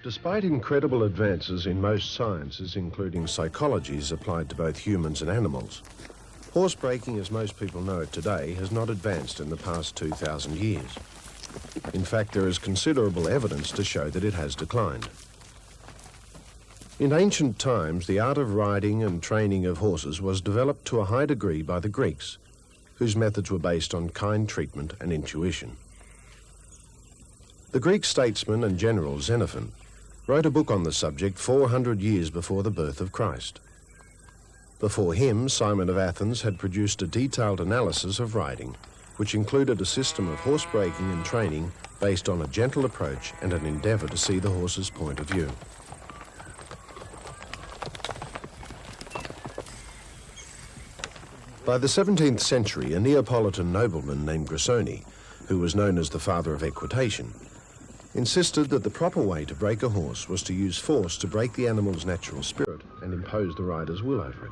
Despite incredible advances in most sciences, including psychologies applied to both humans and animals, horse breaking as most people know it today has not advanced in the past 2,000 years. In fact, there is considerable evidence to show that it has declined. In ancient times, the art of riding and training of horses was developed to a high degree by the Greeks, whose methods were based on kind treatment and intuition. The Greek statesman and general Xenophon wrote a book on the subject 400 years before the birth of Christ. Before him, Simon of Athens had produced a detailed analysis of riding, which included a system of horse breaking and training based on a gentle approach and an endeavour to see the horse's point of view. By the 17th century, a Neapolitan nobleman named Grissoni, who was known as the father of equitation, insisted that the proper way to break a horse was to use force to break the animal's natural spirit and impose the rider's will over it.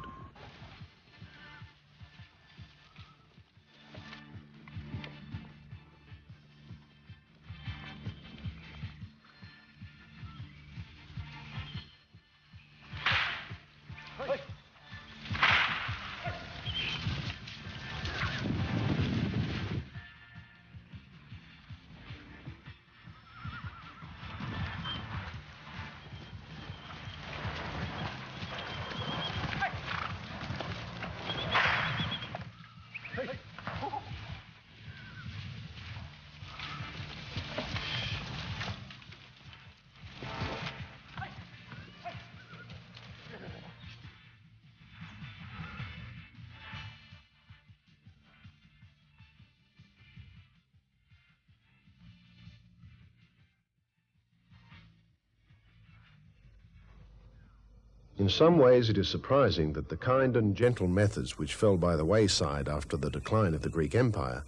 In some ways, it is surprising that the kind and gentle methods which fell by the wayside after the decline of the Greek Empire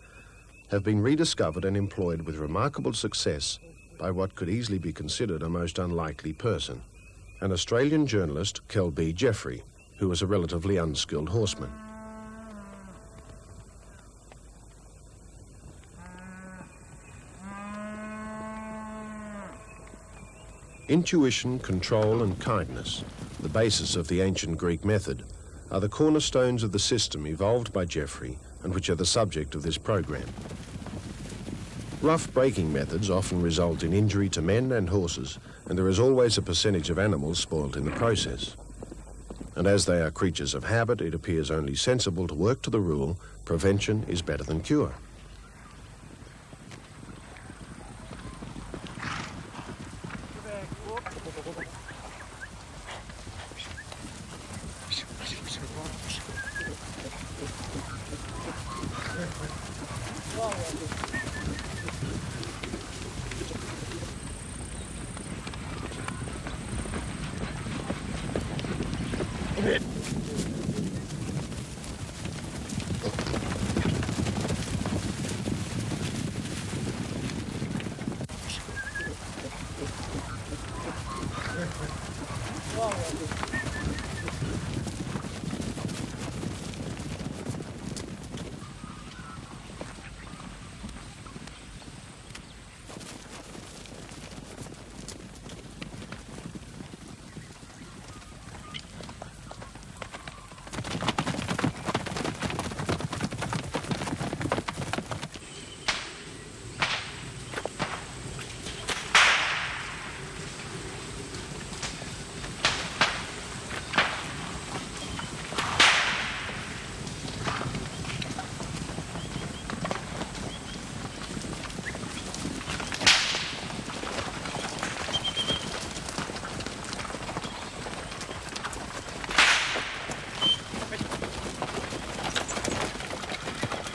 have been rediscovered and employed with remarkable success by what could easily be considered a most unlikely person, an Australian journalist, Kel Jeffrey, who was a relatively unskilled horseman. Intuition, control, and kindness, the basis of the ancient Greek method, are the cornerstones of the system evolved by Jeffery and which are the subject of this program. Rough breaking methods often result in injury to men and horses, and there is always a percentage of animals spoilt in the process. And as they are creatures of habit, it appears only sensible to work to the rule, prevention is better than cure.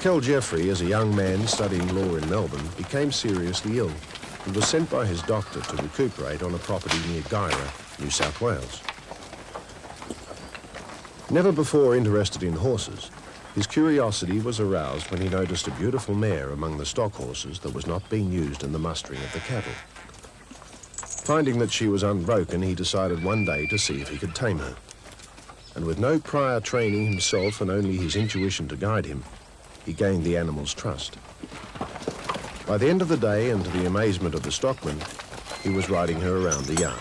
Kel Jeffrey, as a young man studying law in Melbourne, became seriously ill and was sent by his doctor to recuperate on a property near Guyra, New South Wales. Never before interested in horses, his curiosity was aroused when he noticed a beautiful mare among the stock horses that was not being used in the mustering of the cattle. Finding that she was unbroken, he decided one day to see if he could tame her. And with no prior training himself and only his intuition to guide him, he gained the animal's trust. By the end of the day, and to the amazement of the stockman, He was riding her around the yard.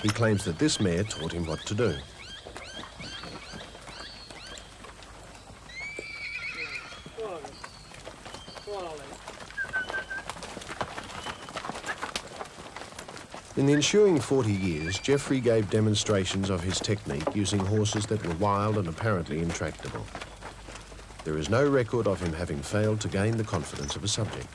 He claims that this mare taught him what to do. In the ensuing 40 years, Jeffrey gave demonstrations of his technique using horses that were wild and apparently intractable. There is no record of him having failed to gain the confidence of a subject.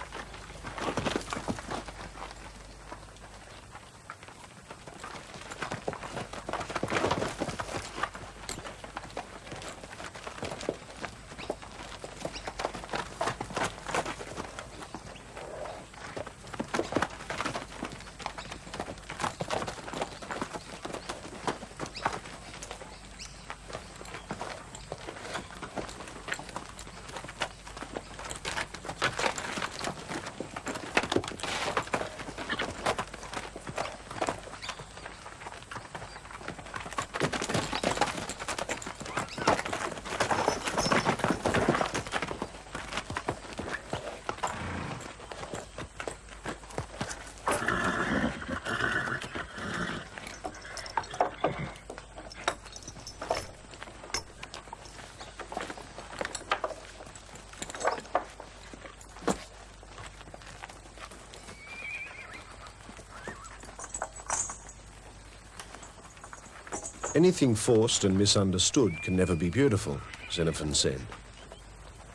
Anything forced and misunderstood can never be beautiful, Xenophon said.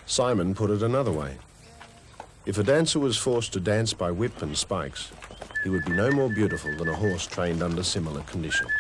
Simon put it another way. If a dancer was forced to dance by whip and spikes, he would be no more beautiful than a horse trained under similar conditions.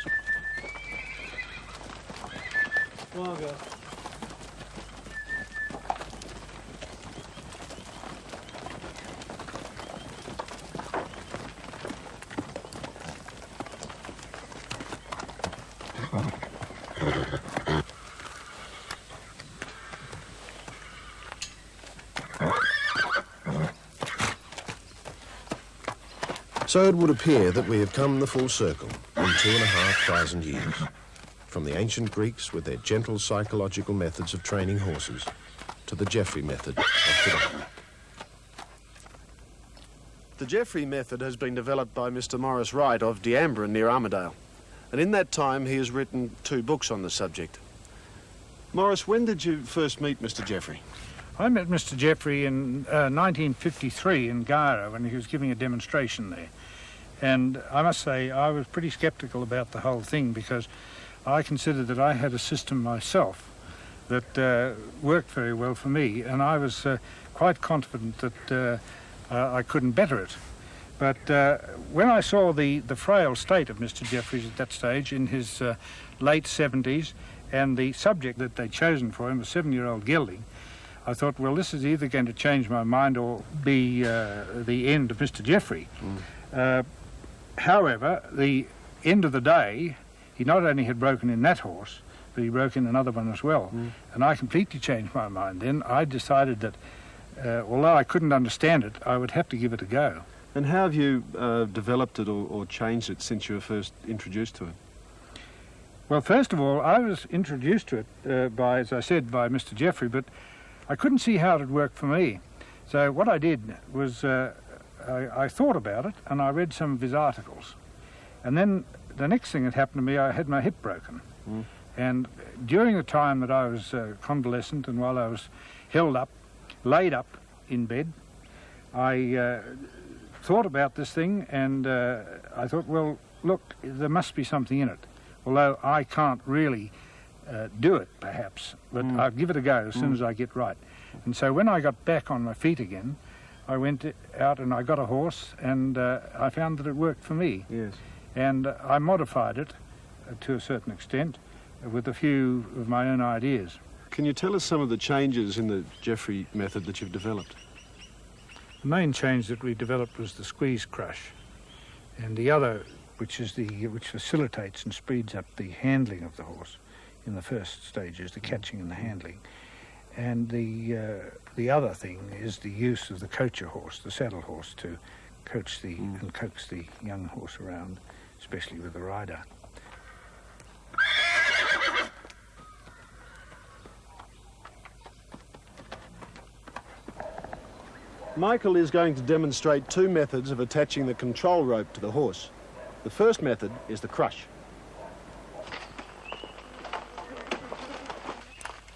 So it would appear that we have come the full circle in 2,500 years, from the ancient Greeks with their gentle psychological methods of training horses to the Jeffrey method of today. The Jeffrey method has been developed by Mr. Maurice Wright of Deambra near Armidale, and in that time he has written 2 books on the subject. Maurice, when did you first meet Mr. Jeffrey? I met Mr. Jeffrey in 1953 in Gyra when he was giving a demonstration there. And I must say I was pretty sceptical about the whole thing because I considered that I had a system myself that worked very well for me, and I was quite confident that I couldn't better it. But when I saw the frail state of Mr. Jeffrey at that stage in his late 70s, and the subject that they'd chosen for him, a 7-year-old gelding, I thought, well, this is either going to change my mind or be the end of Mr. Jeffrey. However, the end of the day, he not only had broken in that horse, but he broke in another one as well. And I completely changed my mind. Then I decided that, although I couldn't understand it, I would have to give it a go. And how have you developed it or changed it since you were first introduced to it? Well, first of all, I was introduced to it by, as I said, by Mr. Jeffrey, but I couldn't see how it would work for me. So what I did was I thought about it and I read some of his articles. And then the next thing that happened to me, I had my hip broken. And during the time that I was convalescent and while I was held up, laid up in bed, I thought about this thing and I thought, well, look, there must be something in it. Although I can't really do it, perhaps, but I'll give it a go as soon as I get right. And so when I got back on my feet again, I went out and I got a horse, and I found that it worked for me. Yes. And I modified it to a certain extent with a few of my own ideas. Can you tell us some of the changes in the Jeffrey method that you've developed? The main change that we developed was the squeeze crush, and the other, which facilitates and speeds up the handling of the horse in the first stages, the catching and the handling. And the other thing is the use of the coacher horse, the saddle horse, to coach and coax the young horse around, especially with the rider. Michael is going to demonstrate two methods of attaching the control rope to the horse. The first method is the crush.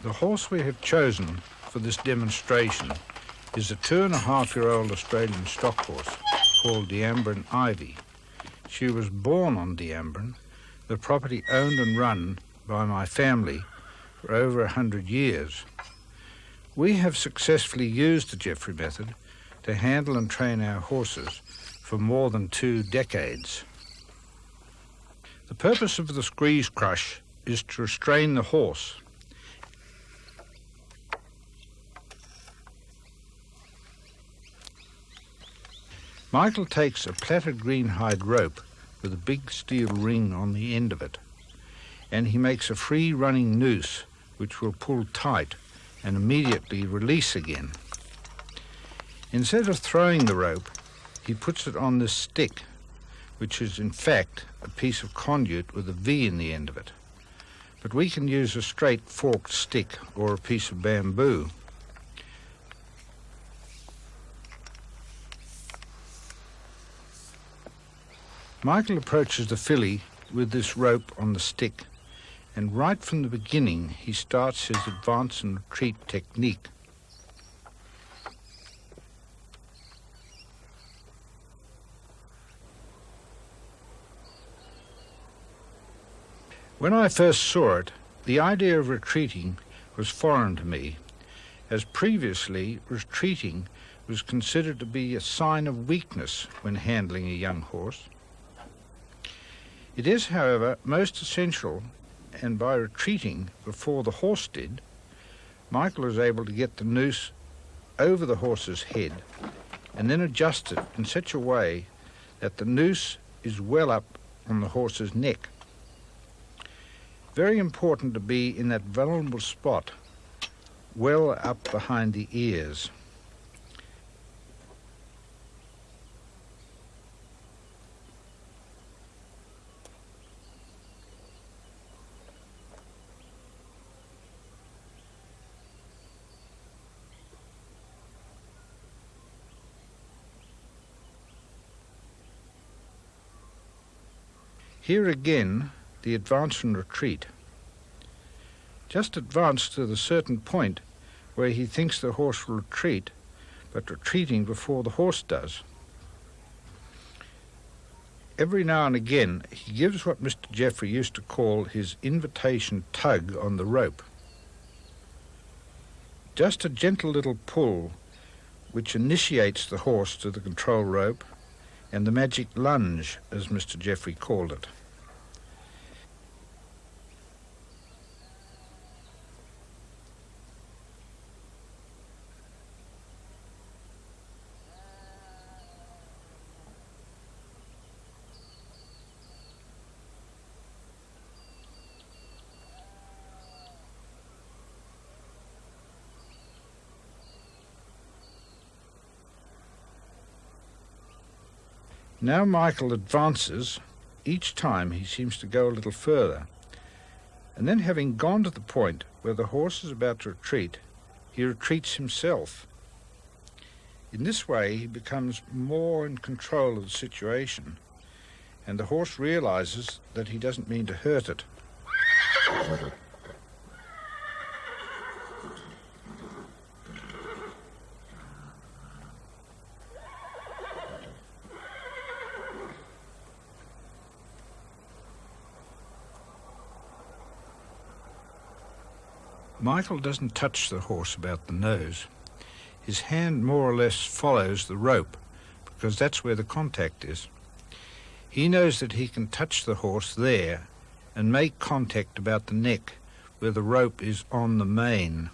The horse we have chosen for this demonstration is a 2.5-year-old Australian stock horse called Deambrin Ivy. She was born on Deambrin, the property owned and run by my family for over 100 years. We have successfully used the Jeffery method to handle and train our horses for more than 2 decades. The purpose of the squeeze crush is to restrain the horse. Michael takes a plaited green hide rope with a big steel ring on the end of it, and he makes a free running noose which will pull tight and immediately release again. Instead of throwing the rope, he puts it on this stick, which is in fact a piece of conduit with a V in the end of it. But we can use a straight forked stick or a piece of bamboo. Michael approaches the filly with this rope on the stick, and right from the beginning he starts his advance and retreat technique. When I first saw it, the idea of retreating was foreign to me, as previously retreating was considered to be a sign of weakness when handling a young horse. It is, however, most essential, and by retreating before the horse did, Michael was able to get the noose over the horse's head and then adjust it in such a way that the noose is well up on the horse's neck. Very important to be in that vulnerable spot, well up behind the ears. Here again, the advance and retreat. Just advance to the certain point where he thinks the horse will retreat, but retreating before the horse does. Every now and again, he gives what Mr. Jeffrey used to call his invitation tug on the rope. Just a gentle little pull which initiates the horse to the control rope, and the magic lunge, as Mr. Jeffrey called it. Now Michael advances. Each time he seems to go a little further, and then having gone to the point where the horse is about to retreat, he retreats himself. In this way he becomes more in control of the situation, and the horse realizes that he doesn't mean to hurt it. Michael doesn't touch the horse about the nose. His hand more or less follows the rope, because that's where the contact is. He knows that he can touch the horse there and make contact about the neck, where the rope is on the mane.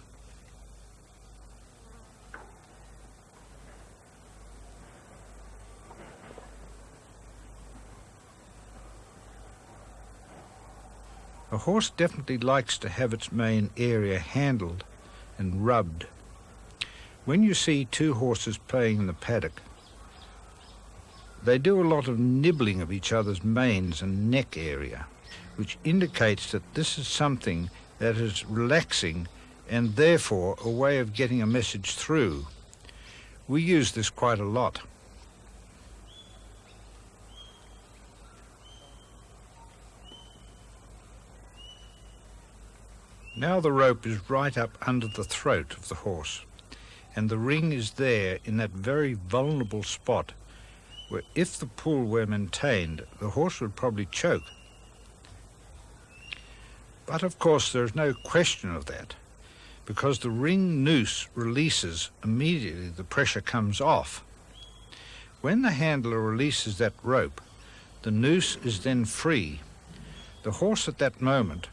A horse definitely likes to have its main area handled and rubbed. When you see two horses playing in the paddock, they do a lot of nibbling of each other's manes and neck area, which indicates that this is something that is relaxing and therefore a way of getting a message through. We use this quite a lot. Now the rope is right up under the throat of the horse, and the ring is there in that very vulnerable spot where, if the pull were maintained, the horse would probably choke. But of course there is no question of that, because the ring noose releases immediately the pressure comes off. When the handler releases that rope, the noose is then free. The horse at that moment,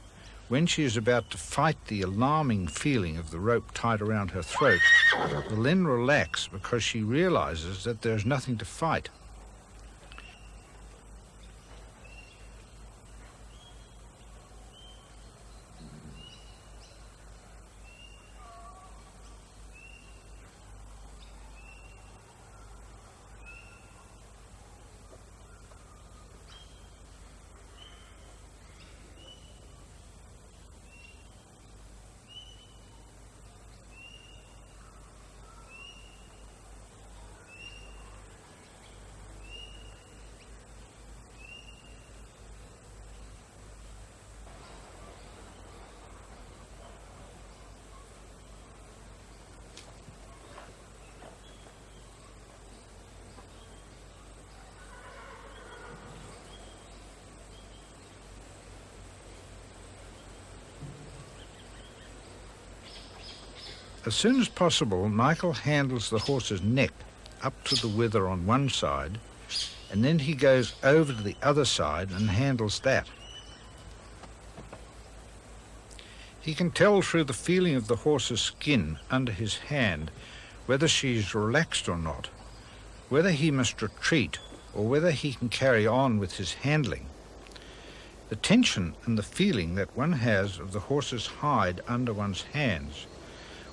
when she is about to fight the alarming feeling of the rope tied around her throat, will then relax because she realizes that there's nothing to fight. As soon as possible, Michael handles the horse's neck up to the wither on one side, and then he goes over to the other side and handles that. He can tell through the feeling of the horse's skin under his hand whether she is relaxed or not, whether he must retreat or whether he can carry on with his handling. The tension and the feeling that one has of the horse's hide under one's hands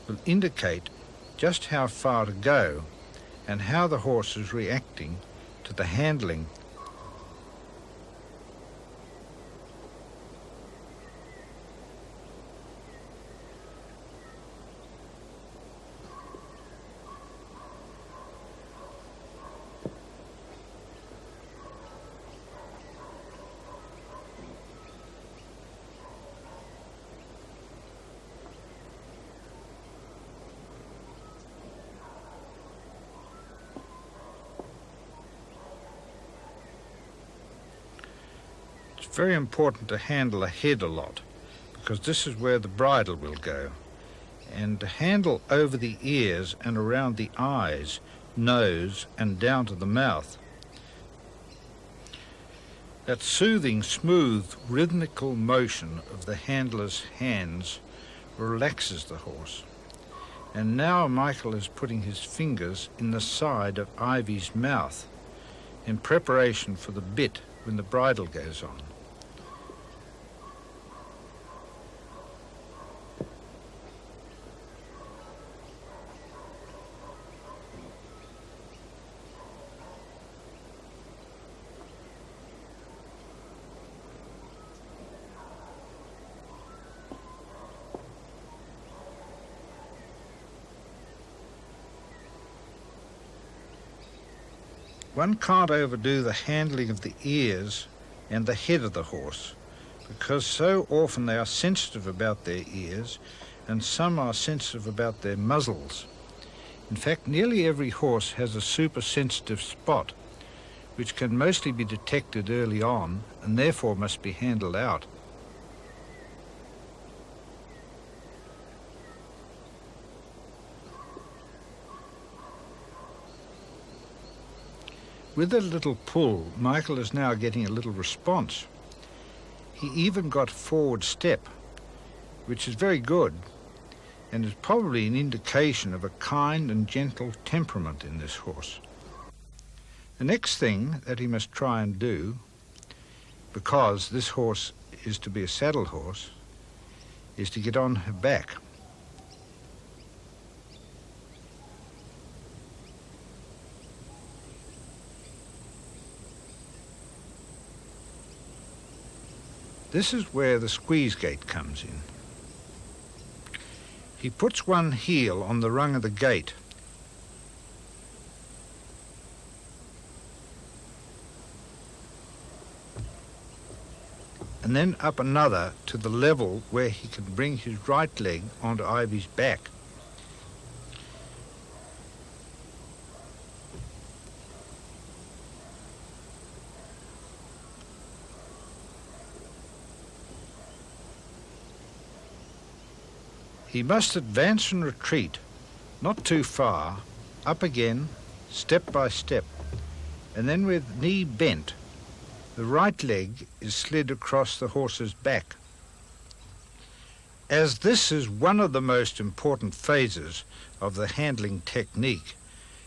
will indicate just how far to go and how the horse is reacting to the handling. It's very important to handle ahead a lot, because this is where the bridle will go, and to handle over the ears and around the eyes, nose and down to the mouth. That soothing, smooth, rhythmical motion of the handler's hands relaxes the horse. And now Michael is putting his fingers in the side of Ivy's mouth in preparation for the bit when the bridle goes on. One can't overdo the handling of the ears and the head of the horse, because so often they are sensitive about their ears and some are sensitive about their muzzles. In fact, nearly every horse has a super-sensitive spot, which can mostly be detected early on and therefore must be handled out. With a little pull, Michael is now getting a little response. He even got a forward step, which is very good, and is probably an indication of a kind and gentle temperament in this horse. The next thing that he must try and do, because this horse is to be a saddle horse, is to get on her back. This is where the squeeze gate comes in. He puts one heel on the rung of the gate, and then up another to the level where he can bring his right leg onto Ivy's back. He must advance and retreat, not too far, up again, step by step, and then with knee bent, the right leg is slid across the horse's back. As this is one of the most important phases of the handling technique,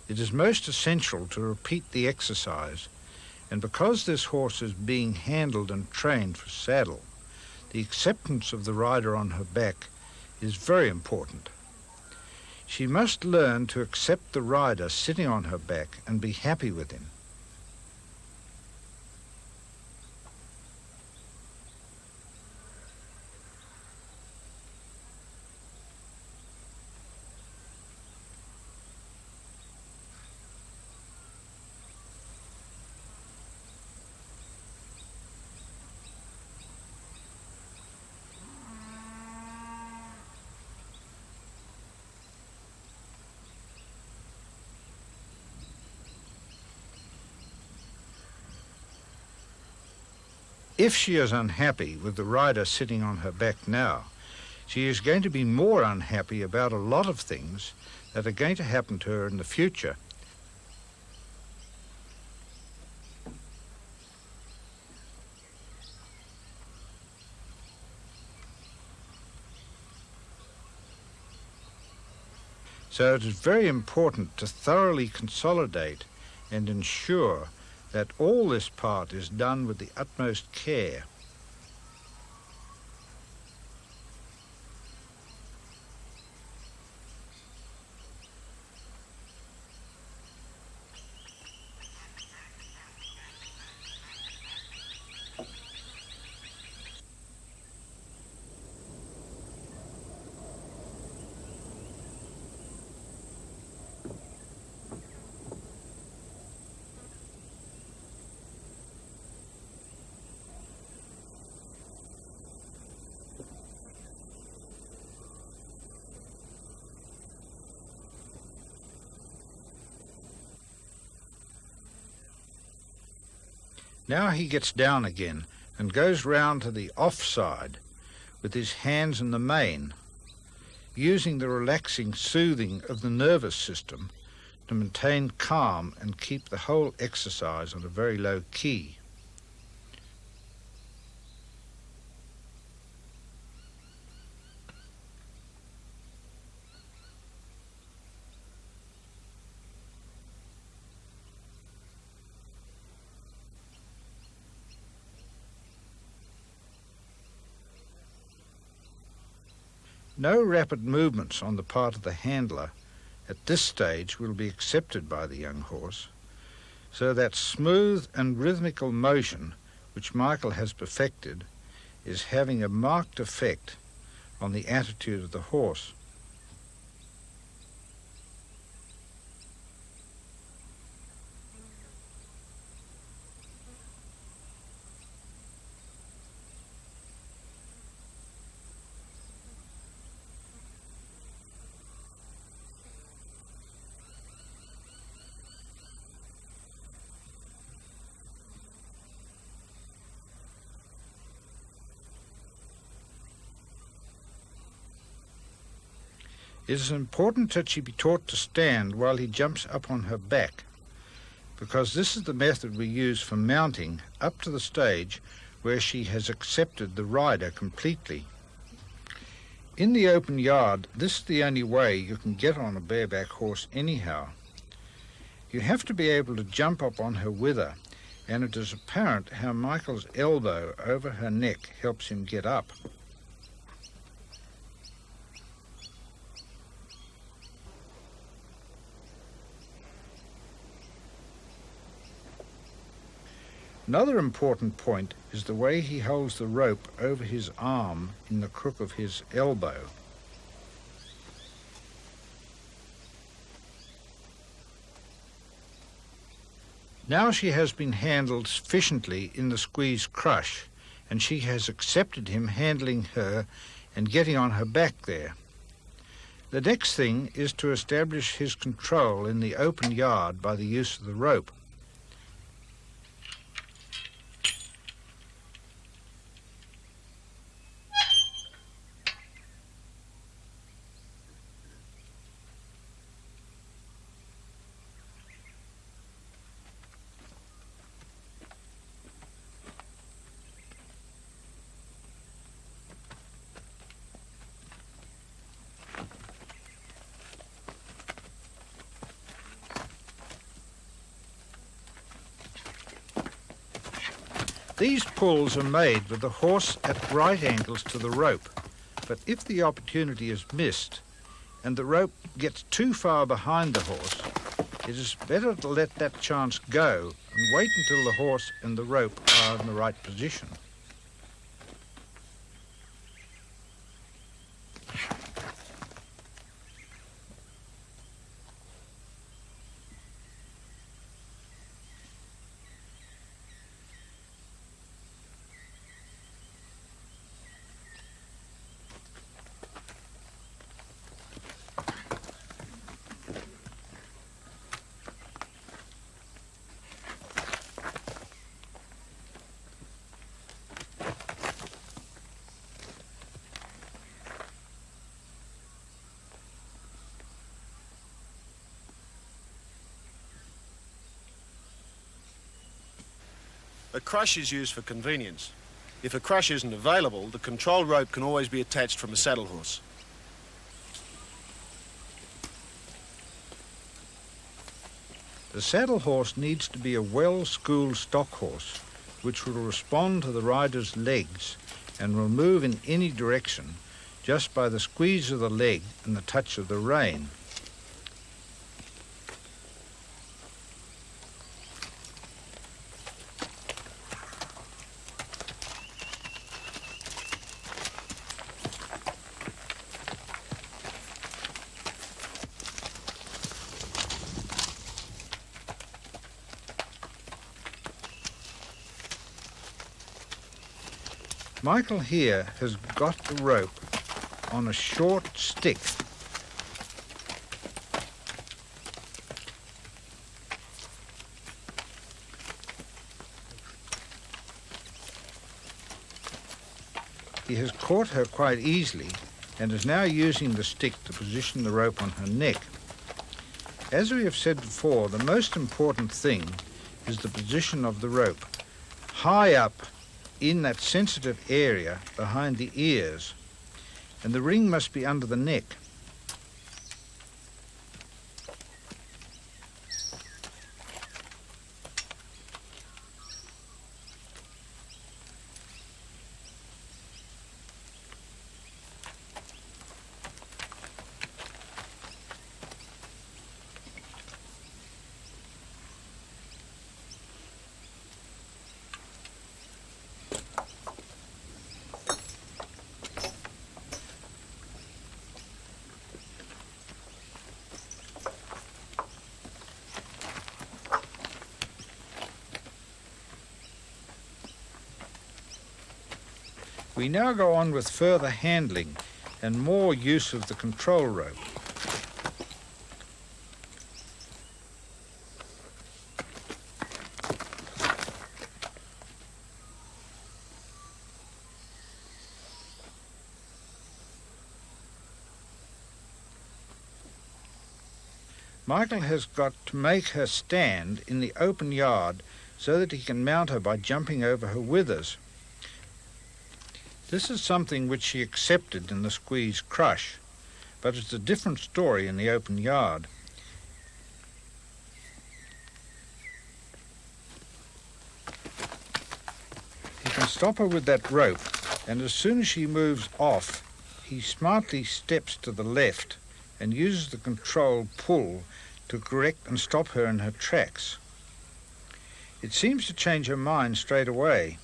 it is most essential to repeat the exercise, and because this horse is being handled and trained for saddle, the acceptance of the rider on her back is very important. She must learn to accept the rider sitting on her back and be happy with him. If she is unhappy with the rider sitting on her back now, she is going to be more unhappy about a lot of things that are going to happen to her in the future. So it is very important to thoroughly consolidate and ensure that all this part is done with the utmost care. Now he gets down again and goes round to the offside with his hands in the mane, using the relaxing soothing of the nervous system to maintain calm and keep the whole exercise on a very low key. No rapid movements on the part of the handler at this stage will be accepted by the young horse, so that smooth and rhythmical motion which Michael has perfected is having a marked effect on the attitude of the horse. It is important that she be taught to stand while he jumps up on her back, because this is the method we use for mounting up to the stage where she has accepted the rider completely. In the open yard, this is the only way you can get on a bareback horse anyhow. You have to be able to jump up on her with her, and it is apparent how Michael's elbow over her neck helps him get up. Another important point is the way he holds the rope over his arm in the crook of his elbow. Now she has been handled sufficiently in the squeeze crush, and she has accepted him handling her and getting on her back there. The next thing is to establish his control in the open yard by the use of the rope. These pulls are made with the horse at right angles to the rope, but if the opportunity is missed and the rope gets too far behind the horse, it is better to let that chance go and wait until the horse and the rope are in the right position. A crush is used for convenience. If a crush isn't available, the control rope can always be attached from a saddle horse. The saddle horse needs to be a well-schooled stock horse, which will respond to the rider's legs and will move in any direction just by the squeeze of the leg and the touch of the rein. Michael here has got the rope on a short stick. He has caught her quite easily and is now using the stick to position the rope on her neck. As we have said before, the most important thing is the position of the rope, high up in that sensitive area behind the ears, and the ring must be under the neck. We now go on with further handling and more use of the control rope. Michael has got to make her stand in the open yard so that he can mount her by jumping over her withers. This is something which she accepted in the squeeze crush, but it's a different story in the open yard. He can stop her with that rope, and as soon as she moves off, he smartly steps to the left and uses the control pull to correct and stop her in her tracks. It seems to change her mind straight away.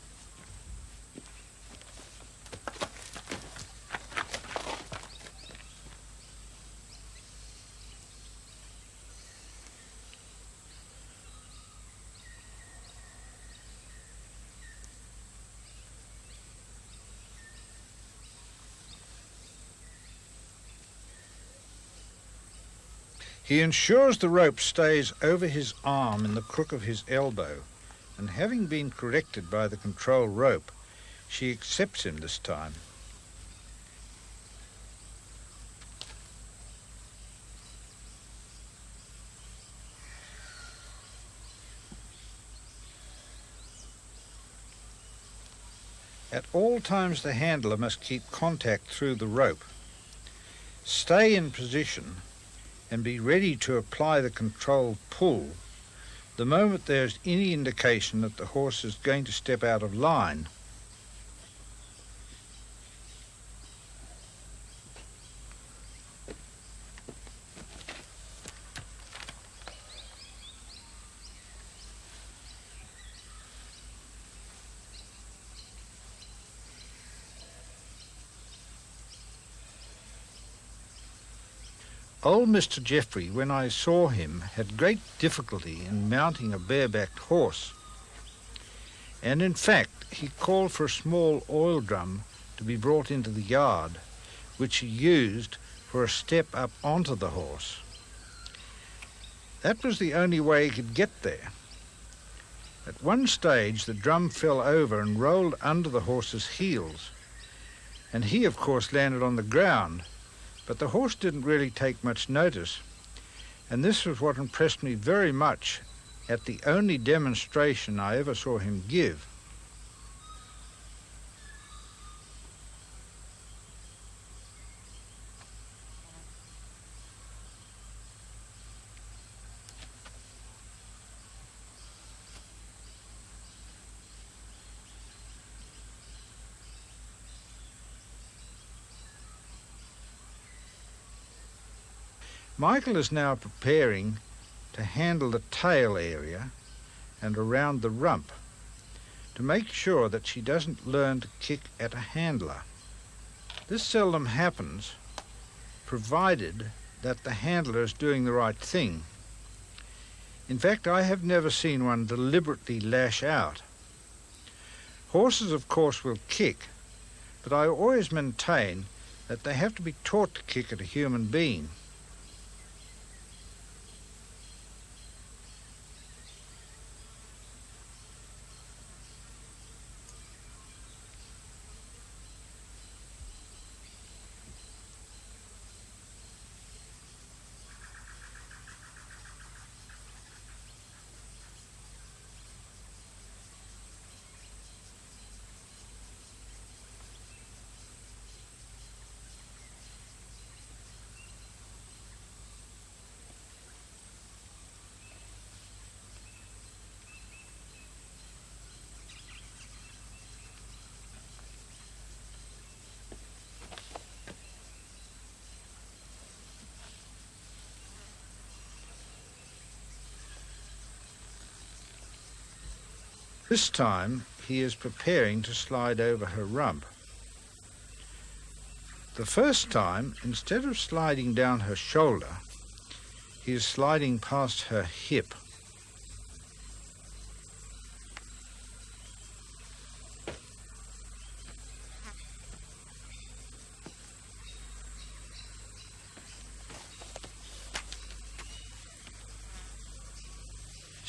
He ensures the rope stays over his arm in the crook of his elbow, and having been corrected by the control rope, she accepts him this time. At all times the handler must keep contact through the rope. Stay in position and be ready to apply the controlled pull the moment there's any indication that the horse is going to step out of line. Old Mr. Jeffrey, when I saw him, had great difficulty in mounting a barebacked horse. And in fact, he called for a small oil drum to be brought into the yard, which he used for a step up onto the horse. That was the only way he could get there. At one stage, the drum fell over and rolled under the horse's heels, and he, of course, landed on the ground. But the horse didn't really take much notice, and this was what impressed me very much at the only demonstration I ever saw him give. Michael is now preparing to handle the tail area and around the rump to make sure that she doesn't learn to kick at a handler. This seldom happens, provided that the handler is doing the right thing. In fact, I have never seen one deliberately lash out. Horses, of course, will kick, but I always maintain that they have to be taught to kick at a human being. This time he is preparing to slide over her rump. The first time, instead of sliding down her shoulder, he is sliding past her hip.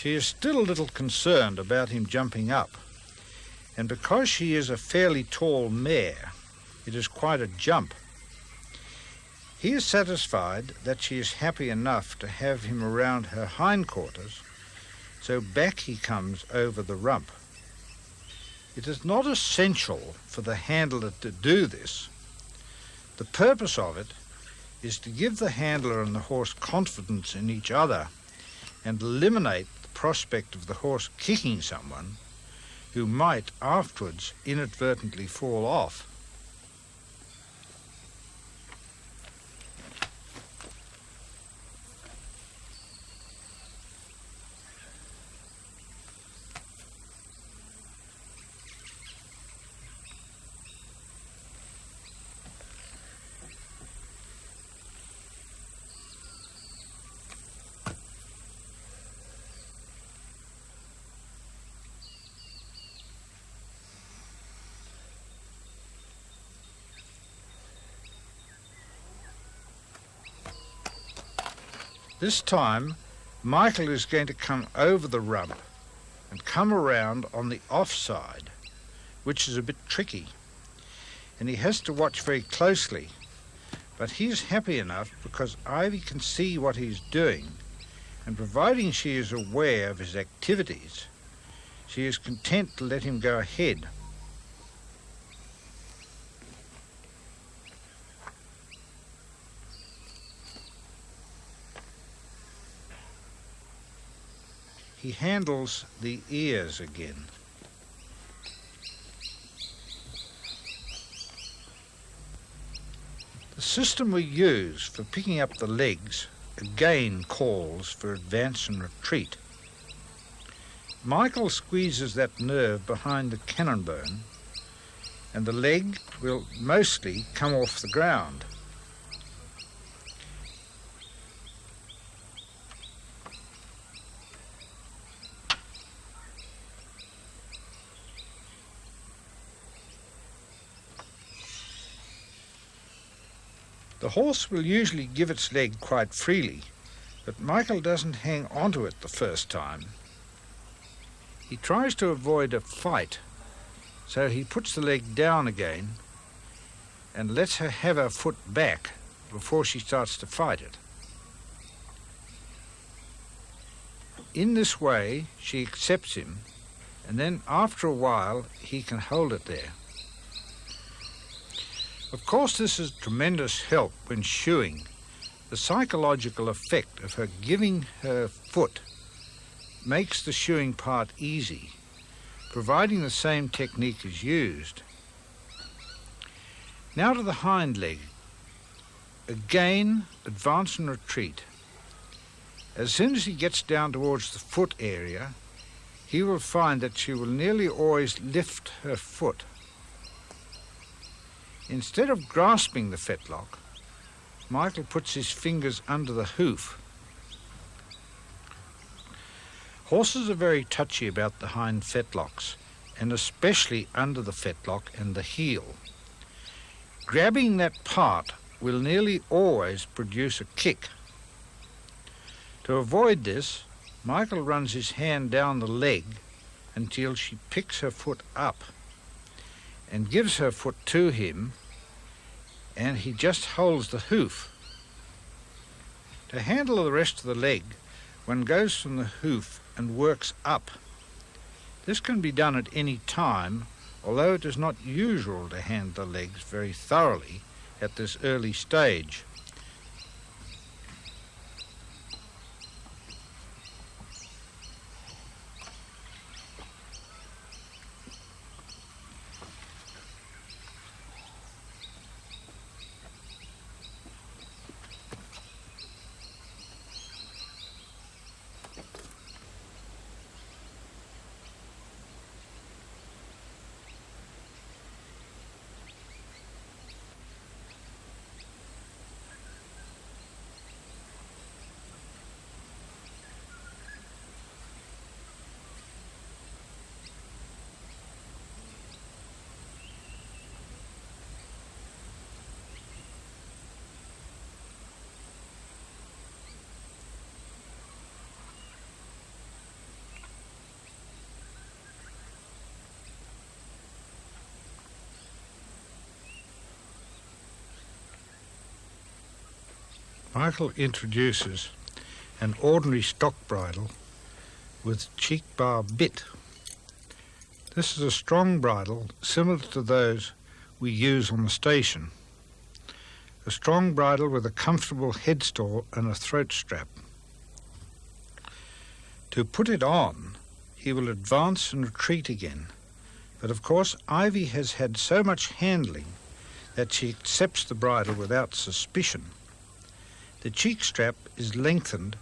She is still a little concerned about him jumping up, and because she is a fairly tall mare, it is quite a jump. He is satisfied that she is happy enough to have him around her hindquarters, so back he comes over the rump. It is not essential for the handler to do this. The purpose of it is to give the handler and the horse confidence in each other and eliminate the prospect of the horse kicking someone who might afterwards inadvertently fall off. This time, Michael is going to come over the rump and come around on the offside, which is a bit tricky. And he has to watch very closely. But he's happy enough because Ivy can see what he's doing, and providing she is aware of his activities, she is content to let him go ahead. He handles the ears again. The system we use for picking up the legs again calls for advance and retreat. Michael squeezes that nerve behind the cannon bone, and the leg will mostly come off the ground. The horse will usually give its leg quite freely, but Michael doesn't hang onto it the first time. He tries to avoid a fight, so he puts the leg down again and lets her have her foot back before she starts to fight it. In this way, she accepts him, and then after a while, he can hold it there. Of course, this is tremendous help when shoeing. The psychological effect of her giving her foot makes the shoeing part easy, providing the same technique is used. Now to the hind leg. Again, advance and retreat. As soon as he gets down towards the foot area, he will find that she will nearly always lift her foot. Instead of grasping the fetlock, Michael puts his fingers under the hoof. Horses are very touchy about the hind fetlocks, and especially under the fetlock and the heel. Grabbing that part will nearly always produce a kick. To avoid this, Michael runs his hand down the leg until she picks her foot up and gives her foot to him, and he just holds the hoof. To handle the rest of the leg, one goes from the hoof and works up. This can be done at any time, although it is not usual to handle the legs very thoroughly at this early stage. Michael introduces an ordinary stock bridle with cheek bar bit. This is a strong bridle similar to those we use on the station. A strong bridle with a comfortable headstall and a throat strap. To put it on, he will advance and retreat again. But of course, Ivy has had so much handling that she accepts the bridle without suspicion. The cheek strap is lengthened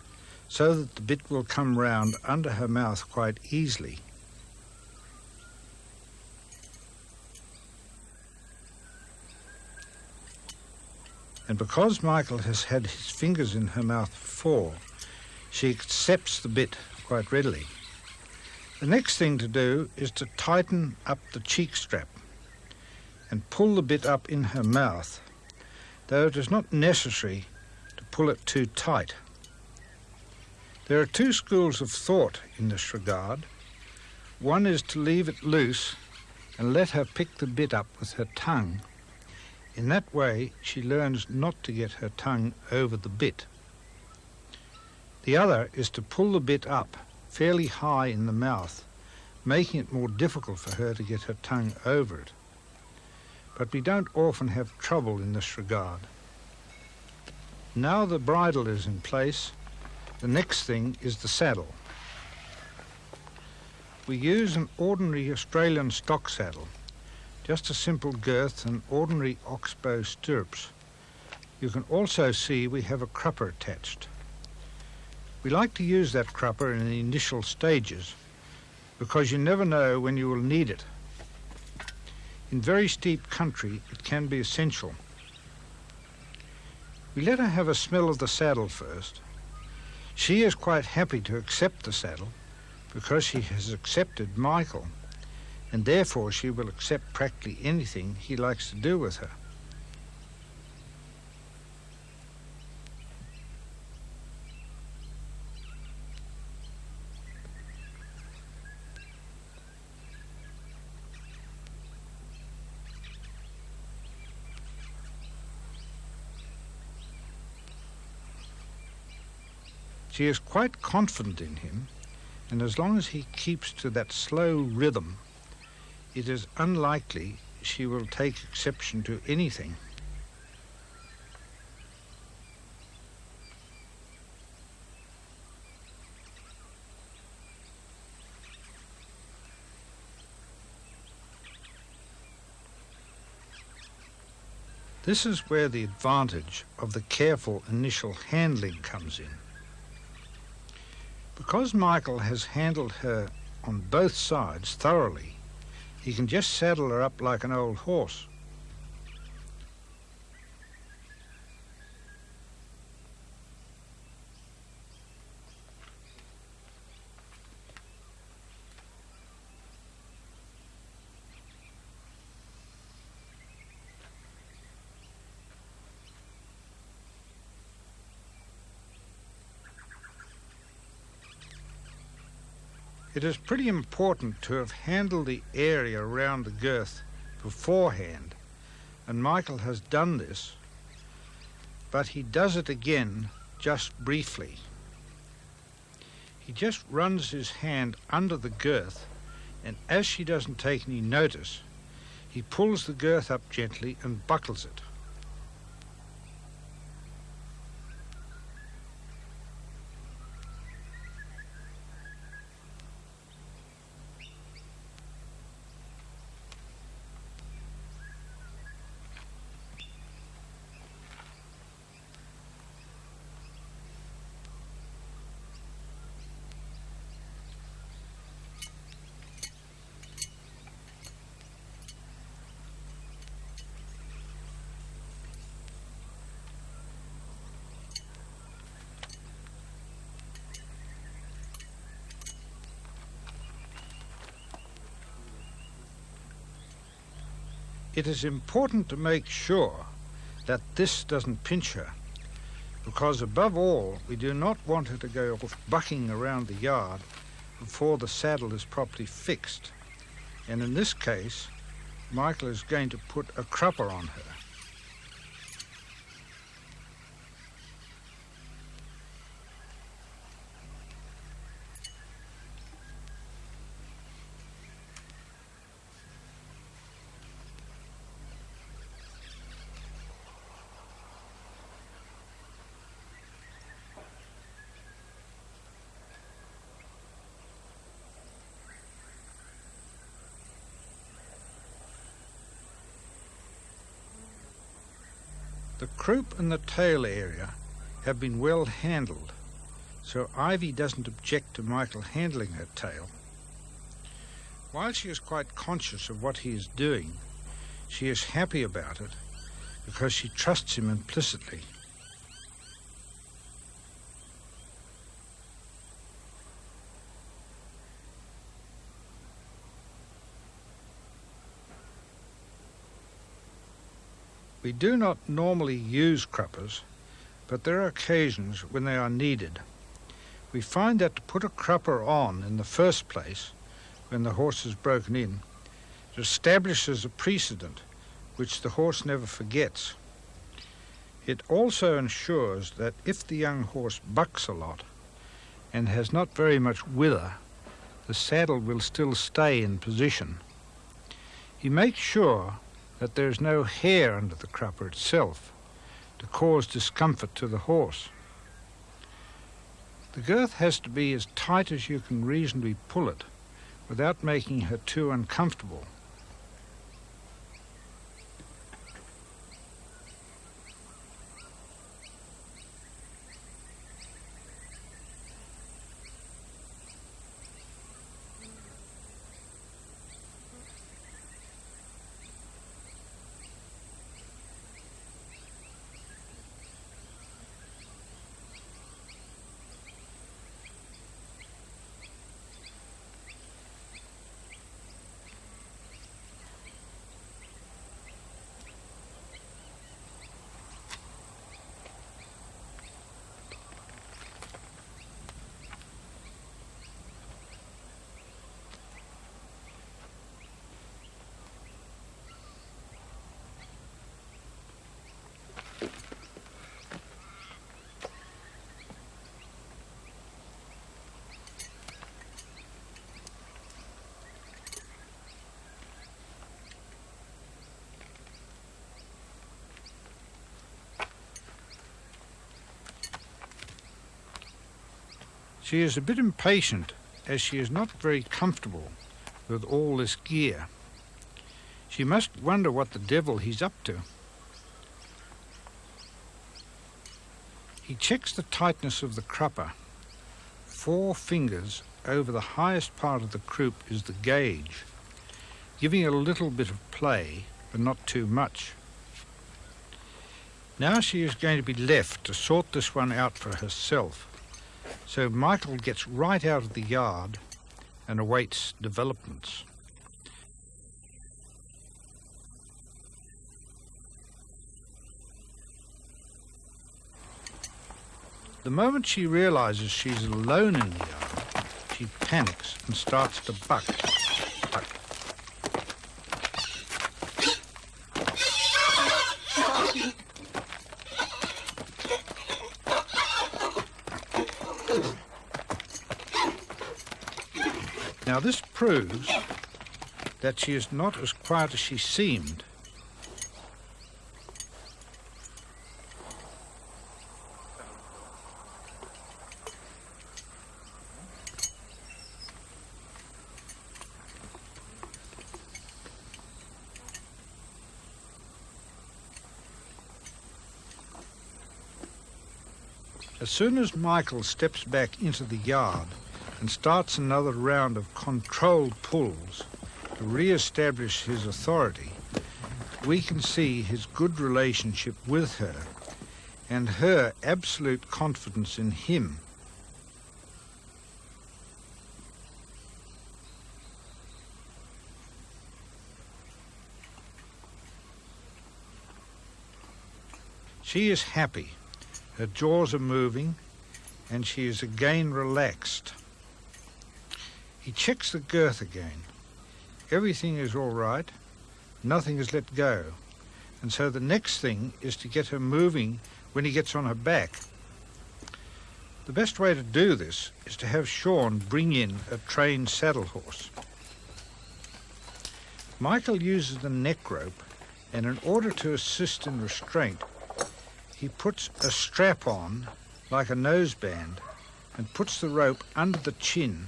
so that the bit will come round under her mouth quite easily. And because Michael has had his fingers in her mouth before, she accepts the bit quite readily. The next thing to do is to tighten up the cheek strap and pull the bit up in her mouth, though it is not necessary to pull it too tight. There are two schools of thought in this regard. One is to leave it loose and let her pick the bit up with her tongue. In that way, she learns not to get her tongue over the bit. The other is to pull the bit up fairly high in the mouth, making it more difficult for her to get her tongue over it. But we don't often have trouble in this regard. Now the bridle is in place, the next thing is the saddle. We use an ordinary Australian stock saddle, just a simple girth and ordinary oxbow stirrups. You can also see we have a crupper attached. We like to use that crupper in the initial stages because you never know when you will need it. In very steep country, it can be essential. We let her have a smell of the saddle first. She is quite happy to accept the saddle because she has accepted Michael, and therefore she will accept practically anything he likes to do with her. She is quite confident in him, and as long as he keeps to that slow rhythm, it is unlikely she will take exception to anything. This is where the advantage of the careful initial handling comes in. Because Michael has handled her on both sides thoroughly, he can just saddle her up like an old horse. It is pretty important to have handled the area around the girth beforehand, and Michael has done this, but he does it again just briefly. He just runs his hand under the girth, and as she doesn't take any notice, he pulls the girth up gently and buckles it. It is important to make sure that this doesn't pinch her, because above all, we do not want her to go off bucking around the yard before the saddle is properly fixed. And in this case, Michael is going to put a crupper on her. The croup and the tail area have been well handled, so Ivy doesn't object to Michael handling her tail. While she is quite conscious of what he is doing, she is happy about it because she trusts him implicitly. We do not normally use cruppers, but there are occasions when they are needed. we find that to put a crupper on in the first place, when the horse is broken in, it establishes a precedent which the horse never forgets. It also ensures that if the young horse bucks a lot and has not very much wither, the saddle will still stay in position. He makes sure that there is no hair under the crupper itself to cause discomfort to the horse. The girth has to be as tight as you can reasonably pull it without making her too uncomfortable. She is a bit impatient, as she is not very comfortable with all this gear. She must wonder what the devil he's up to. He checks the tightness of the crupper. 4 fingers over the highest part of the croup is the gauge, giving it a little bit of play, but not too much. Now she is going to be left to sort this one out for herself. So Michael gets right out of the yard and awaits developments. The moment she realizes she's alone in the yard, she panics and starts to buck. Now this proves that she is not as quiet as she seemed. As soon as Michael steps back into the yard and starts another round of controlled pulls to re-establish his authority, we can see his good relationship with her and her absolute confidence in him. She is happy. Her jaws are moving, and she is again relaxed. He checks the girth again. Everything is all right. Nothing is let go. And so the next thing is to get her moving when he gets on her back. The best way to do this is to have Sean bring in a trained saddle horse. Michael uses the neck rope, and in order to assist in restraint, he puts a strap on, like a noseband, and puts the rope under the chin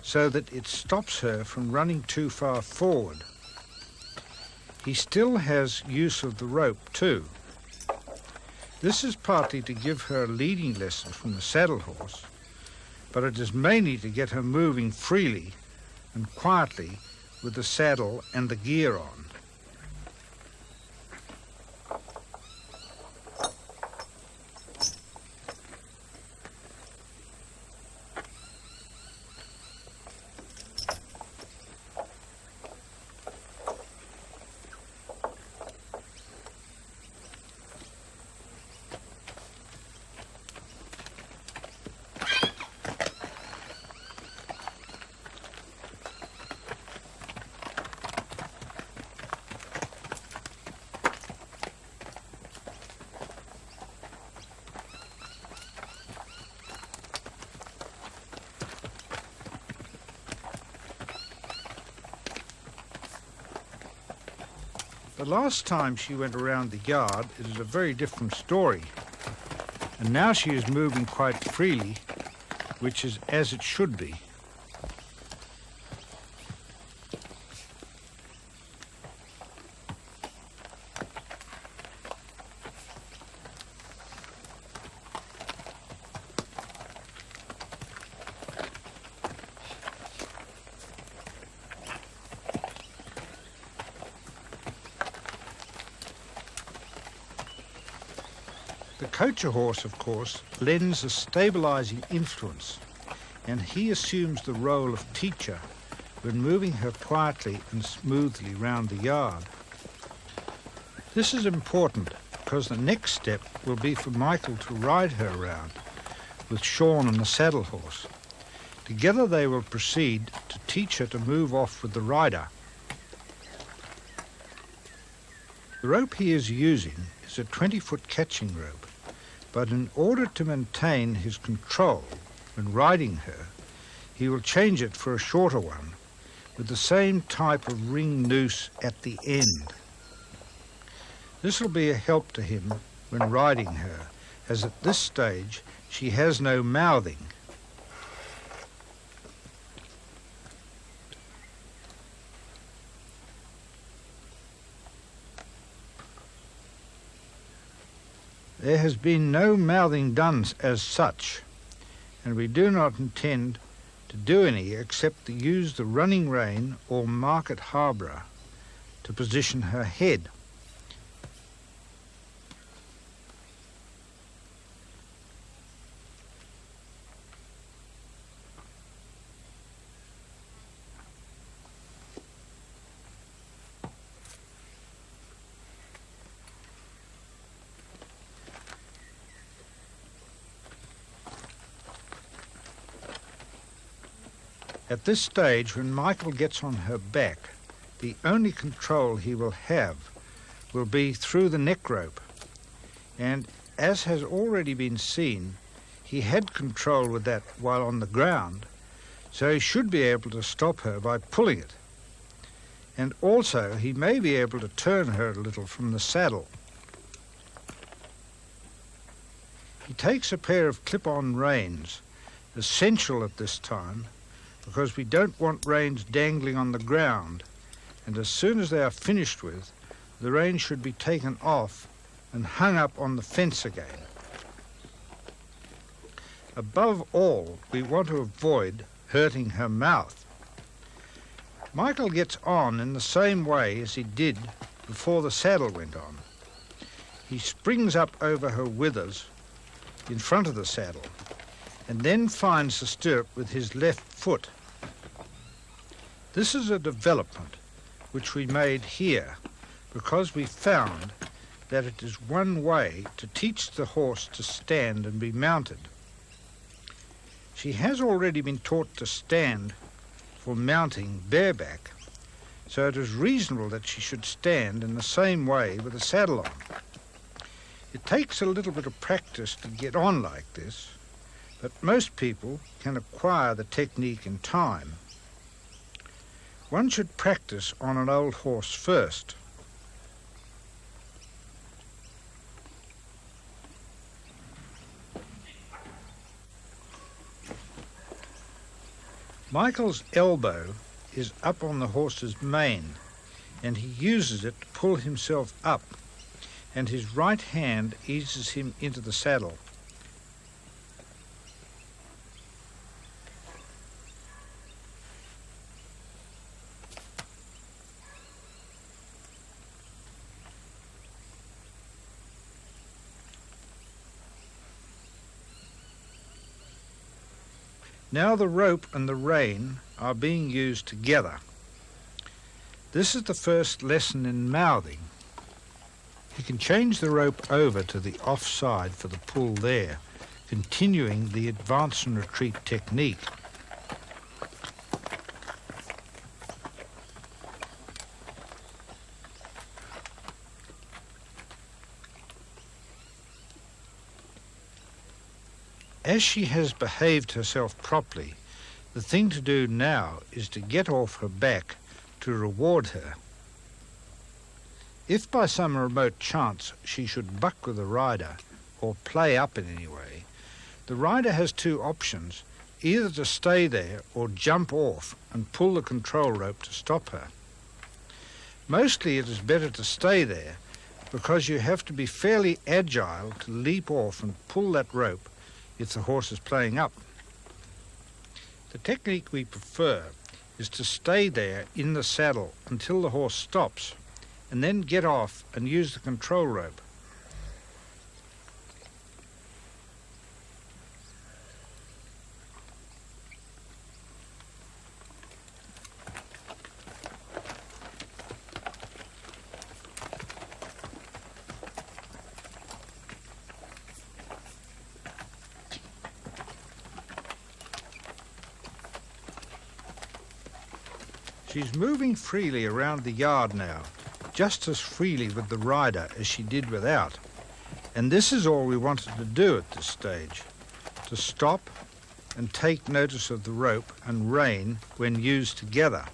so that it stops her from running too far forward. He still has use of the rope too. This is partly to give her a leading lesson from the saddle horse, but it is mainly to get her moving freely and quietly with the saddle and the gear on. last time she went around the yard, it is a very different story. And now she is moving quite freely, which is as it should be. The coacher horse, of course, lends a stabilizing influence, and he assumes the role of teacher when moving her quietly and smoothly round the yard. This is important because the next step will be for Michael to ride her around with Sean and the saddle horse. Together they will proceed to teach her to move off with the rider. The rope he is using is a 20-foot catching rope, but in order to maintain his control when riding her, he will change it for a shorter one with the same type of ring noose at the end. This will be a help to him when riding her, as at this stage she has no mouthing. There has been no mouthing done as such, and we do not intend to do any except to use the running rein or market harbourer to position her head. At this stage, when Michael gets on her back, the only control he will have will be through the neck rope. And as has already been seen, he had control with that while on the ground, so he should be able to stop her by pulling it. And also he may be able to turn her a little from the saddle. He takes a pair of clip-on reins, essential at this time, because we don't want reins dangling on the ground, and as soon as they are finished with, the reins should be taken off and hung up on the fence again. Above all, we want to avoid hurting her mouth. Michael gets on in the same way as he did before the saddle went on. He springs up over her withers in front of the saddle, and then finds the stirrup with his left foot. This is a development which we made here because we found that it is one way to teach the horse to stand and be mounted. She has already been taught to stand for mounting bareback, so it is reasonable that she should stand in the same way with the saddle on. It takes a little bit of practice to get on like this, but most people can acquire the technique in time. One should practice on an old horse first. Michael's elbow is up on the horse's mane, and he uses it to pull himself up, and his right hand eases him into the saddle. Now the rope and the rein are being used together. This is the first lesson in mouthing. He can change the rope over to the offside for the pull there, continuing the advance and retreat technique. As she has behaved herself properly, the thing to do now is to get off her back to reward her. If by some remote chance she should buck with the rider or play up in any way, the rider has two options, either to stay there or jump off and pull the control rope to stop her. Mostly it is better to stay there because you have to be fairly agile to leap off and pull that rope if the horse is playing up. The technique we prefer is to stay there in the saddle until the horse stops and then get off and use the control rope. She's moving freely around the yard now, just as freely with the rider as she did without. And this is all we wanted to do at this stage, to stop and take notice of the rope and rein when used together.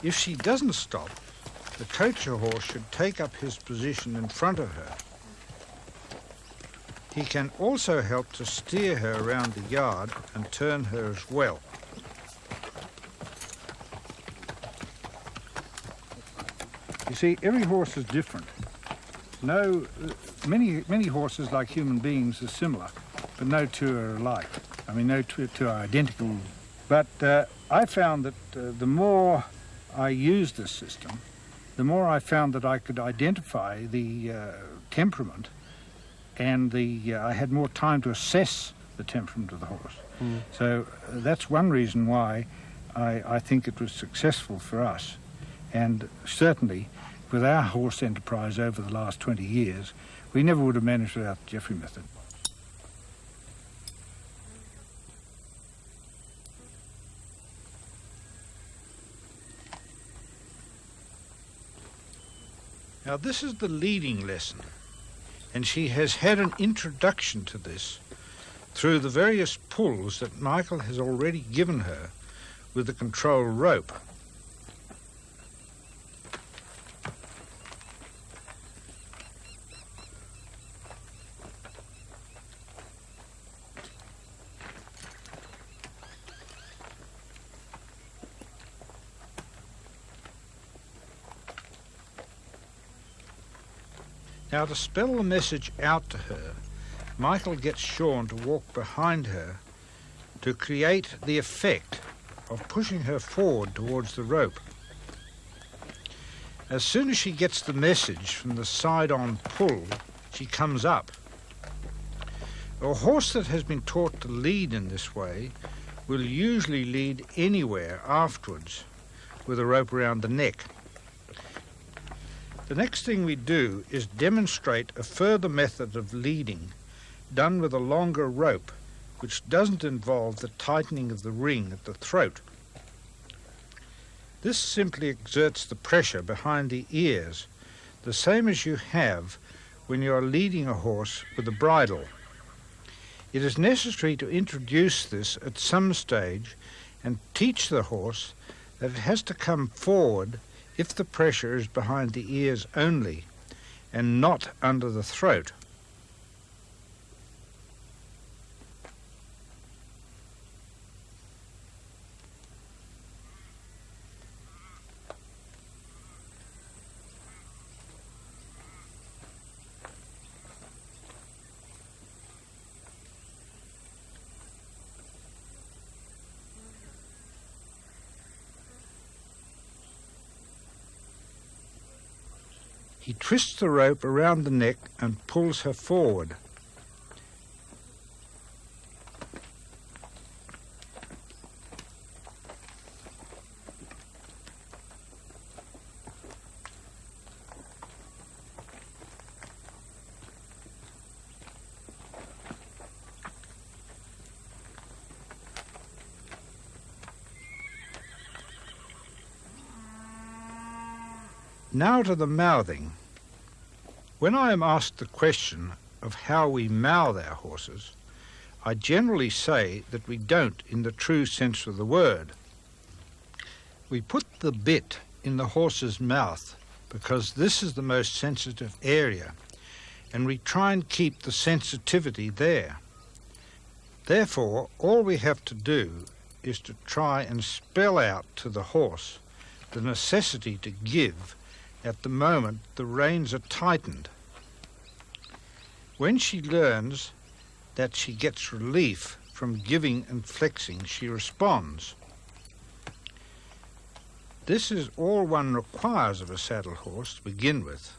If she doesn't stop, the coacher horse should take up his position in front of her. He can also help to steer her around the yard and turn her as well. You see, every horse is different. Many horses, like human beings, are similar, but no two are alike. I mean, no two are identical. But I found that the more I used this system, the more I found that I could identify the temperament, and I had more time to assess the temperament of the horse. So that's one reason why I think it was successful for us. And certainly, with our horse enterprise over the last 20 years, we never would have managed without the Jeffery method. Now this is the leading lesson, and she has had an introduction to this through the various pulls that Michael has already given her with the control rope. Now, to spell the message out to her, Michael gets Sean to walk behind her to create the effect of pushing her forward towards the rope. As soon as she gets the message from the side-on pull, she comes up. A horse that has been taught to lead in this way will usually lead anywhere afterwards with a rope around the neck. The next thing we do is demonstrate a further method of leading done with a longer rope, which doesn't involve the tightening of the ring at the throat. This simply exerts the pressure behind the ears, the same as you have when you are leading a horse with a bridle. It is necessary to introduce this at some stage and teach the horse that it has to come forward if the pressure is behind the ears only and not under the throat. He twists the rope around the neck and pulls her forward. Now to the mouthing. When I am asked the question of how we mouth our horses, I generally say that we don't in the true sense of the word. We put the bit in the horse's mouth because this is the most sensitive area, and we try and keep the sensitivity there. Therefore, all we have to do is to try and spell out to the horse the necessity to give at the moment the reins are tightened. When she learns that she gets relief from giving and flexing, she responds. This is all one requires of a saddle horse to begin with.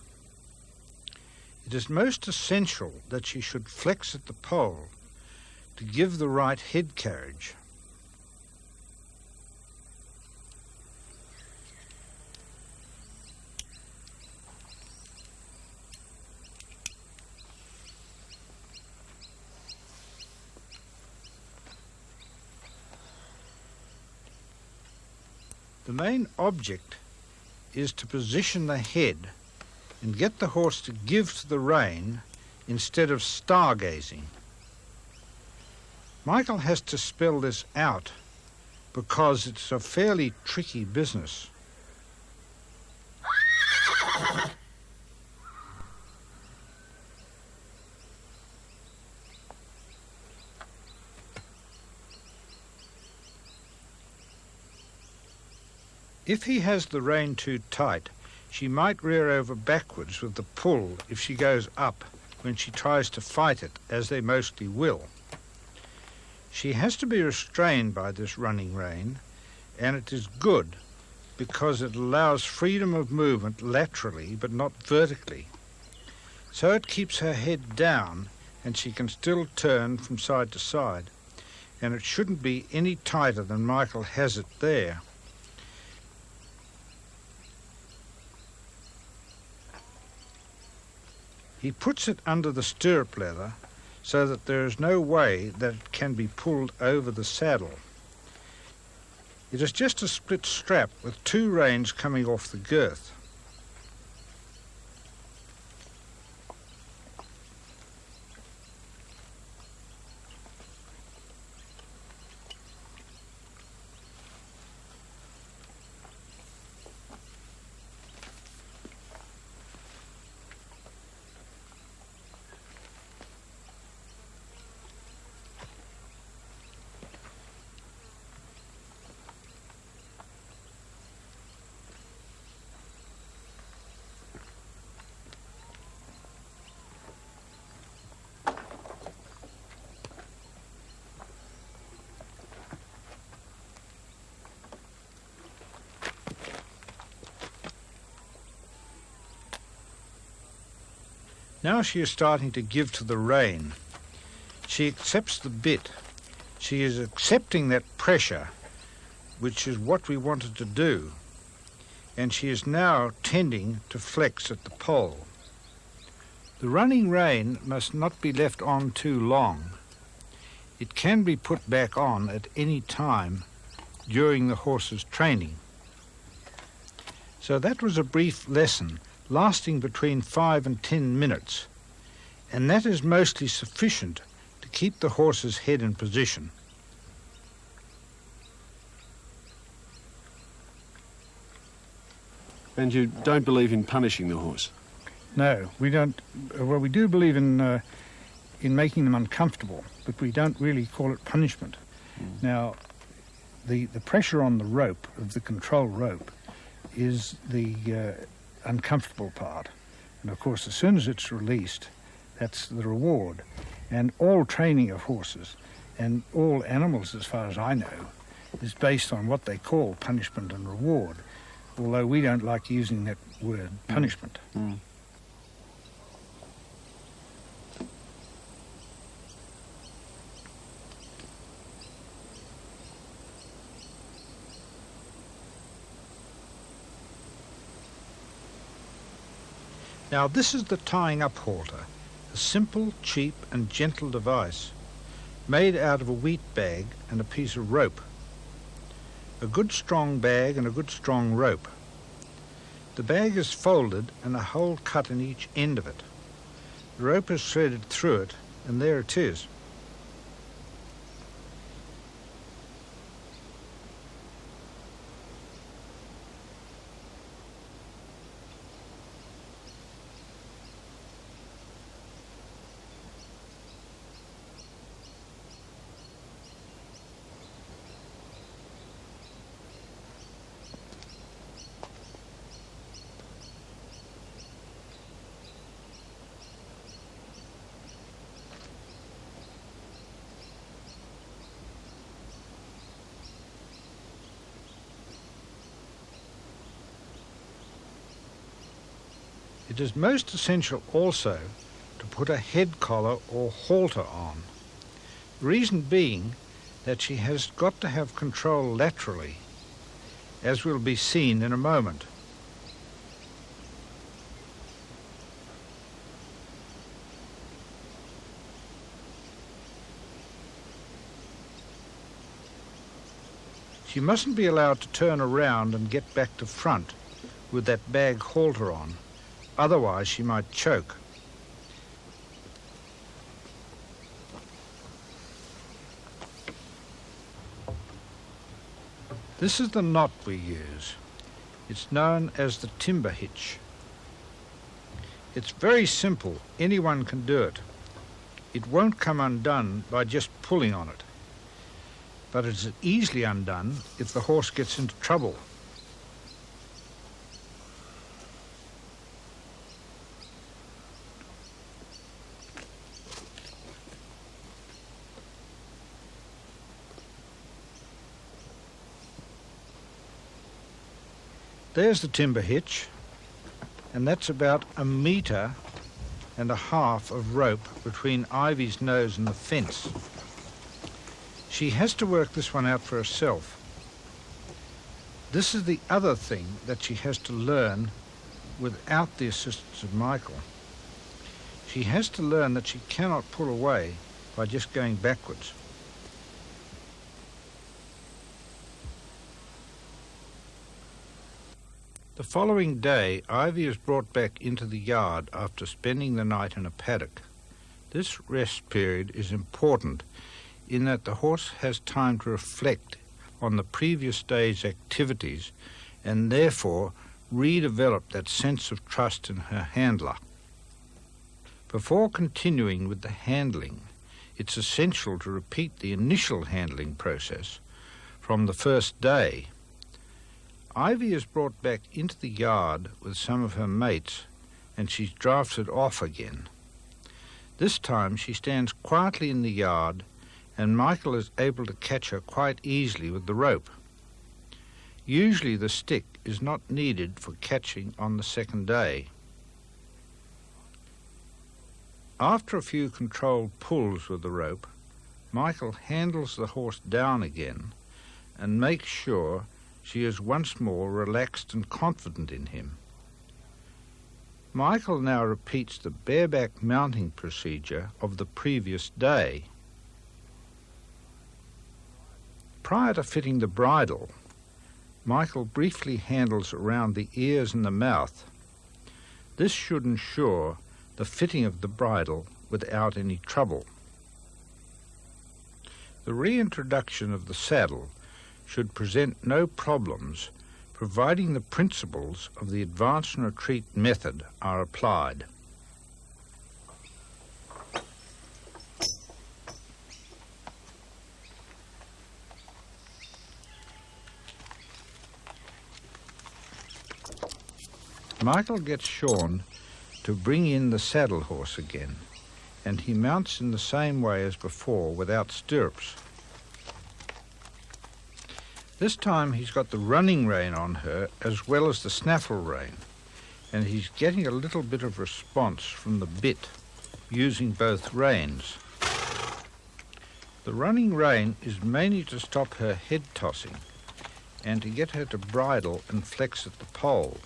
It is most essential that she should flex at the pole to give the right head carriage. The main object is to position the head and get the horse to give to the rein instead of stargazing. Michael has to spell this out because it's a fairly tricky business. If he has the rein too tight, she might rear over backwards with the pull if she goes up when she tries to fight it, as they mostly will. She has to be restrained by this running rein, and it is good because it allows freedom of movement laterally but not vertically. So it keeps her head down and she can still turn from side to side, and it shouldn't be any tighter than Michael has it there. He puts it under the stirrup leather so that there is no way that it can be pulled over the saddle. It is just a split strap with two reins coming off the girth. Now she is starting to give to the rein. She accepts the bit. She is accepting that pressure, which is what we wanted to do, and she is now tending to flex at the pole. The running rein must not be left on too long. It can be put back on at any time during the horse's training. So that was a brief lesson lasting between 5 and 10 minutes, and that is mostly sufficient to keep the horse's head in position. And you don't believe in punishing the horse? No, we don't. Well, we do believe in making them uncomfortable, but we don't really call it punishment. Now, the pressure on the rope, of the control rope, is the uncomfortable part. And of course, as soon as it's released, that's the reward. And all training of horses, and all animals as far as I know, is based on what they call punishment and reward, although we don't like using that word, punishment. Now this is the tying up halter, a simple, cheap and gentle device made out of a wheat bag and a piece of rope. A good strong bag and a good strong rope. The bag is folded and a hole cut in each end of it. The rope is threaded through it, and there it is. It is most essential also to put a head collar or halter on. The reason being that she has got to have control laterally, as will be seen in a moment. She mustn't be allowed to turn around and get back to front with that bag halter on, otherwise she might choke. This is the knot we use. It's known as the timber hitch. It's very simple, anyone can do it. It won't come undone by just pulling on it, but it's easily undone if the horse gets into trouble. There's the timber hitch, and that's about 1.5 meters of rope between Ivy's nose and the fence. She has to work this one out for herself. This is the other thing that she has to learn without the assistance of Michael. She has to learn that she cannot pull away by just going backwards. The following day, Ivy is brought back into the yard after spending the night in a paddock. This rest period is important in that the horse has time to reflect on the previous day's activities and therefore redevelop that sense of trust in her handler. Before continuing with the handling, it's essential to repeat the initial handling process from the first day. Ivy is brought back into the yard with some of her mates and she's drafted off again. This time she stands quietly in the yard and Michael is able to catch her quite easily with the rope. Usually the stick is not needed for catching on the second day. After a few controlled pulls with the rope, Michael handles the horse down again and makes sure she is once more relaxed and confident in him. Michael now repeats the bareback mounting procedure of the previous day. Prior to fitting the bridle, Michael briefly handles around the ears and the mouth. This should ensure the fitting of the bridle without any trouble. The reintroduction of the saddle should present no problems, providing the principles of the advance and retreat method are applied. Michael gets Sean to bring in the saddle horse again, and he mounts in the same way as before without stirrups. This time he's got the running rein on her as well as the snaffle rein, and he's getting a little bit of response from the bit using both reins. The running rein is mainly to stop her head tossing and to get her to bridle and flex at the pole.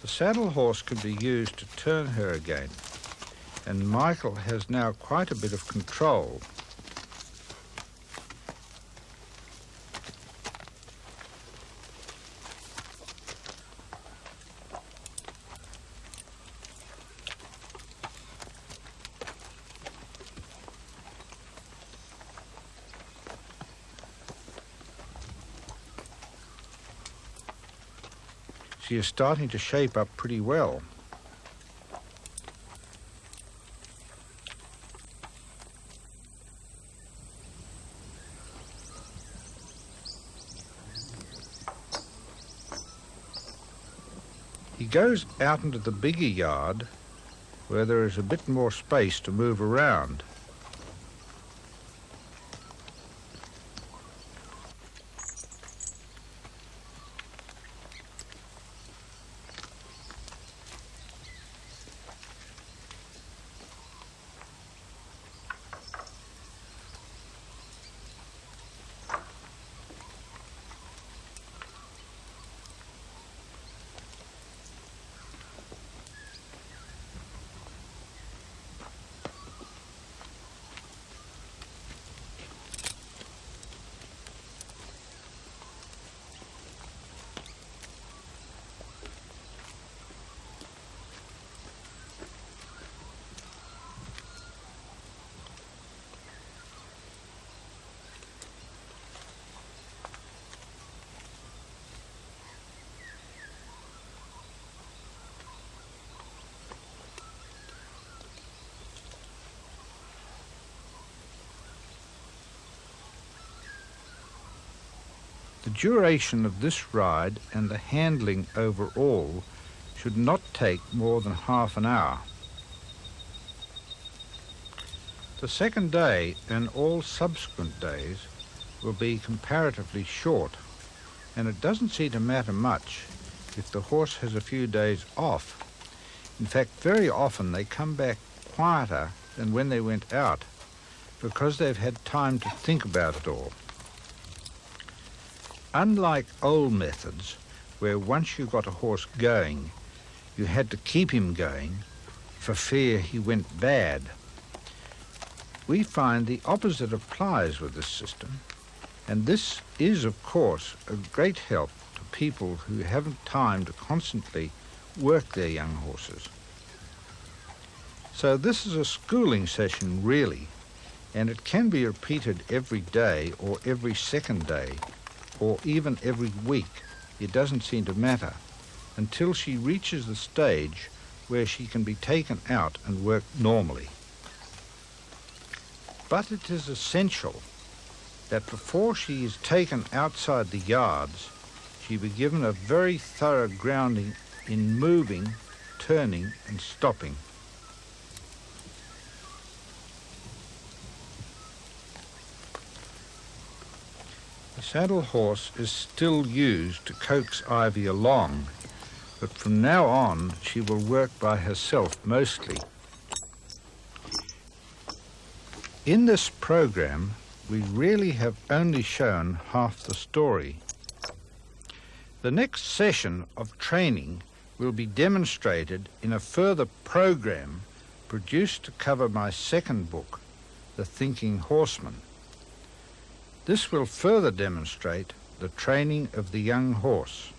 The saddle horse can be used to turn her again, and Michael has now quite a bit of control. She is starting to shape up pretty well. He goes out into the bigger yard where there is a bit more space to move around. The duration of this ride and the handling overall should not take more than half an hour. The second day and all subsequent days will be comparatively short, and it doesn't seem to matter much if the horse has a few days off. In fact, very often they come back quieter than when they went out because they've had time to think about it all. Unlike old methods, where once you got a horse going, you had to keep him going for fear he went bad, we find the opposite applies with this system, and this is, of course, a great help to people who haven't time to constantly work their young horses. So this is a schooling session, really, and it can be repeated every day or every second day, or even every week. It doesn't seem to matter, until she reaches the stage where she can be taken out and work normally. But it is essential that before she is taken outside the yards, she be given a very thorough grounding in moving, turning and stopping. The saddle horse is still used to coax Ivy along, but from now on she will work by herself mostly. In this program, we really have only shown half the story. The next session of training will be demonstrated in a further program produced to cover my second book, The Thinking Horseman. This will further demonstrate the training of the young horse.